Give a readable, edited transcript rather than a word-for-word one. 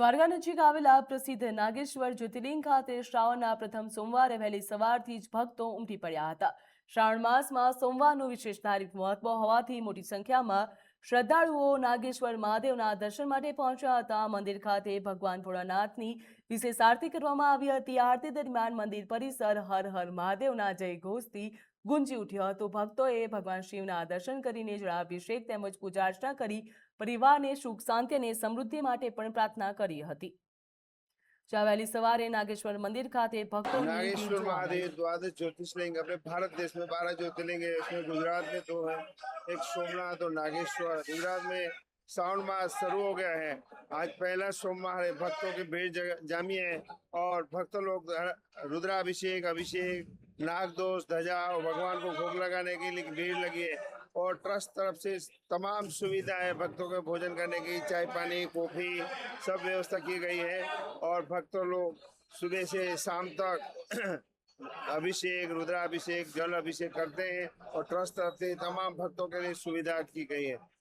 દ્વારકા નજીક આવેલા પ્રસિદ્ધ નાગેશ્વર જ્યોતિર્લિંગ ખાતે શ્રાવણના પ્રથમ સોમવારે વહેલી સવારથી જ ભક્તો ઉમટી પડ્યા હતા। શ્રાવણ માસમાં સોમવારનું વિશેષ ધાર્મિક મહત્વ હોવાથી મોટી સંખ્યામાં શ્રદ્ધાળુઓ નાગેશ્વર મહાદેવના દર્શન માટે પહોંચ્યા હતા। મંદિર ખાતે ભગવાન ભોળાનાથની વિશેષ આરતી કરવામાં આવી હતી। આરતી દરમિયાન મંદિર પરિસર હર હર મહાદેવના જયઘોષથી ગુંજી ઉઠ્યો હતો। ભક્તોએ ભગવાન શિવના દર્શન કરીને જળાભિષેક તેમજ પૂજા અર્ચના કરી પરિવારને સુખ શાંતિ અને સમૃદ્ધિ માટે પણ પ્રાર્થના કરી હતી। જ્યાં વહેલી સવારે नागेश्वर मंदिर खाते भक्तों की भीड़ नागेश्वर જોવા મળી। महादेव द्वादश ज्योतिर्लिंग अपने भारत देश में 12 ज्योतिर्लिंग है। इसमें गुजरात में 2 है, एक सोमनाथ और नागेश्वर। गुजरात में श्रावण मास शुरू हो गया है। आज पहला सोमवार है। भक्तों की भीड़ जामी है और भक्त लोग रुद्राभिषेक, अभिषेक, नागदोष, ध्वजा और भगवान को भोग लगाने के लिए भीड़ लगी है। और ट्रस्ट तरफ से तमाम सुविधा है। भक्तों के भोजन करने की चाय पानी कॉफी सब व्यवस्था की गई है। और भक्तों लोग सुबह से शाम तक अभिषेक, रुद्राभिषेक, जल अभिषेक करते हैं और ट्रस्ट तरफ से तमाम भक्तों के लिए सुविधा की गई है।